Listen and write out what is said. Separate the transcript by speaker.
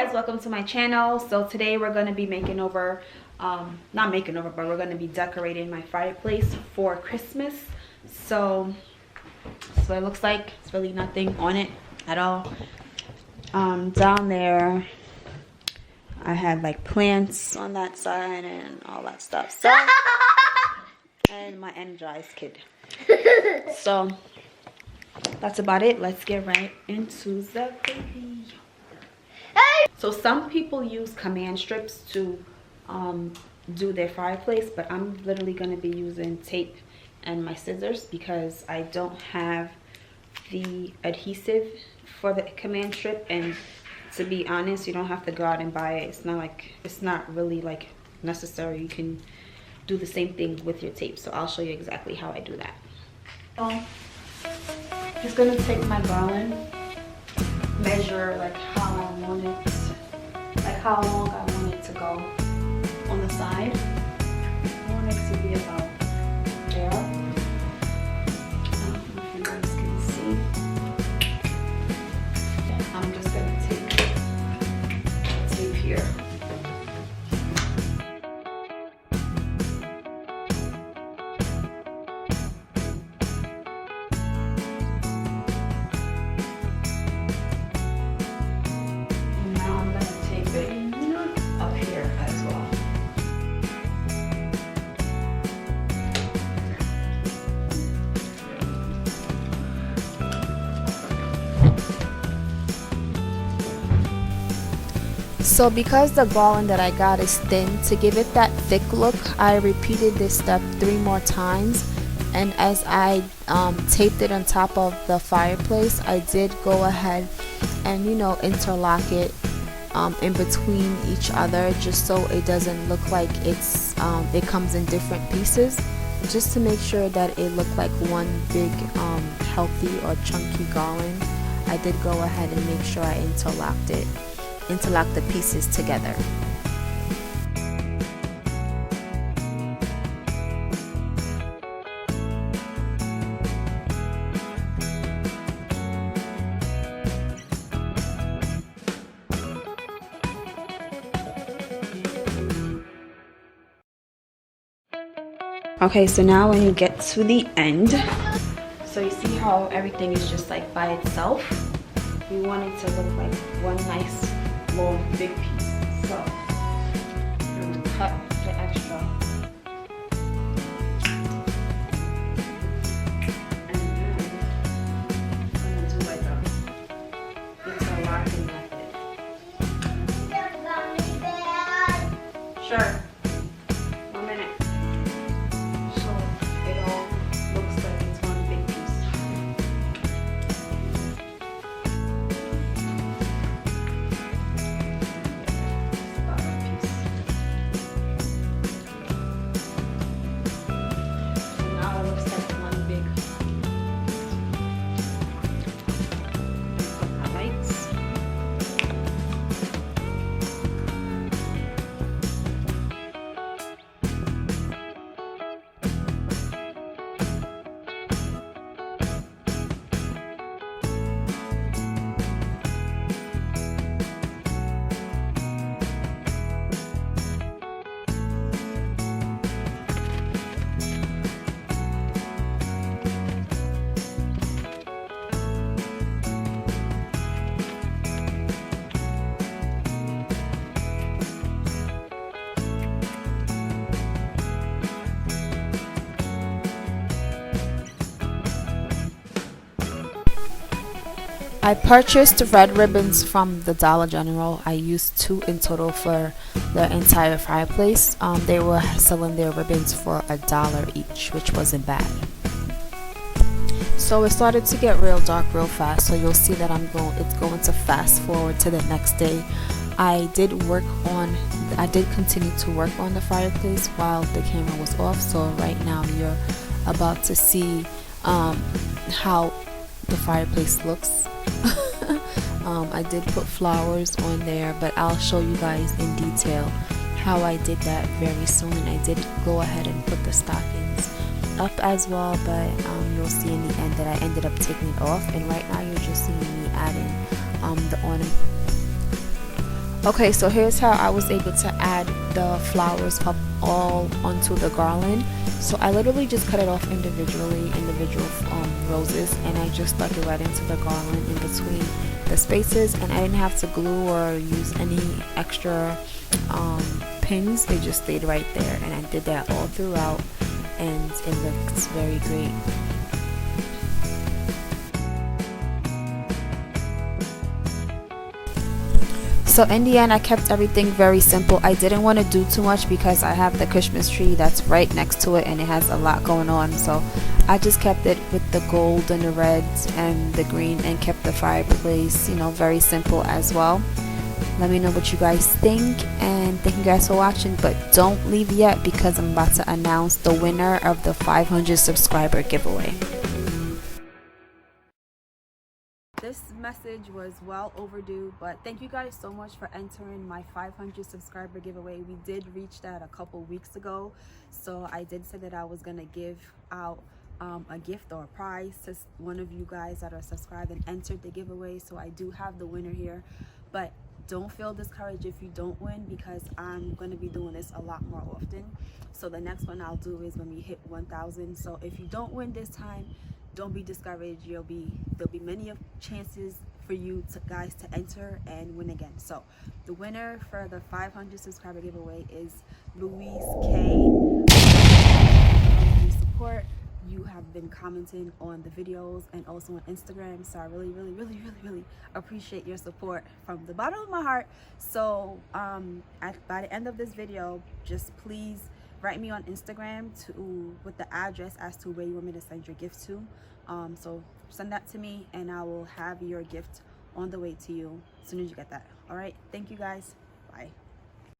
Speaker 1: guys, welcome to my channel. So today we're going to be making over, not making over, but we're going to be decorating my fireplace for Christmas. So that's what it looks like. It's really nothing on it at all. Down there I had like plants on that side and all that stuff. So and my energized kid. So that's about it. Let's get right into the video. So some people use command strips to do their fireplace, but I'm literally going to be using tape and my scissors because I don't have the adhesive for the command strip. And to be honest, you don't have to go out and buy it. It's not really like necessary. You can do the same thing with your tape. So I'll show you exactly how I do that. So just gonna take my garland, measure like how I want it, like how long I want it to go on the side. I want it to be about there. I don't know if you guys can see. I'm just gonna take tape here. So because the garland that I got is thin, to give it that thick look, I repeated this step 3 more times. And as I taped it on top of the fireplace, I did go ahead and, you know, interlock it in between each other, just so it doesn't look like it comes in different pieces, just to make sure that it looked like one big healthy or chunky garland. I did go ahead and make sure I interlock the pieces together. Okay, so now when you get to the end, so you see how everything is just like by itself. We want it to look like one nice long big piece. So I'm going to cut the extra. And then I'm going to do like a interlocking method. Sure. 1 minute. So it all looks like it's one big piece. I purchased red ribbons from the Dollar General. I used 2 in total for the entire fireplace. They were selling their ribbons for $1 each, which wasn't bad. So it started to get real dark real fast, so you'll see that it's going to fast forward to the next day. I did continue to work on the fireplace while the camera was off, so right now you're about to see how the fireplace looks. I did put flowers on there, but I'll show you guys in detail how I did that very soon. And I did go ahead and put the stockings up as well, but you'll see in the end that I ended up taking it off, and right now you're just seeing me adding the ornament. Okay, so here's how I was able to add the flowers up all onto the garland. So I literally just cut it off individual roses, and I just stuck it right into the garland in between the spaces, and I didn't have to glue or use any extra pins. They just stayed right there, and I did that all throughout, and it looks very great. So in the end, I kept everything very simple. I didn't want to do too much because I have the Christmas tree that's right next to it, and it has a lot going on. So I just kept it with the gold and the reds and the green, and kept the fireplace, very simple as well. Let me know what you guys think, and thank you guys for watching. But don't leave yet, because I'm about to announce the winner of the 500 subscriber giveaway. This message was well overdue, but thank you guys so much for entering my 500 subscriber giveaway. We did reach that a couple weeks ago, so I did say that I was gonna give out a gift or a prize to one of you guys that are subscribed and entered the giveaway. So I do have the winner here, but don't feel discouraged if you don't win, because I'm going to be doing this a lot more often. So the next one I'll do is when we hit 1,000. So if you don't win this time, don't be discouraged. There'll be many chances for you guys to enter and win again. So the winner for the 500 subscriber giveaway is Louise K. Support. You have been commenting on the videos and also on Instagram, so I really appreciate your support from the bottom of my heart. So by the end of this video, just please write me on Instagram with the address as to where you want me to send your gift to. So send that to me, and I will have your gift on the way to you as soon as you get that. All right, thank you guys. Bye.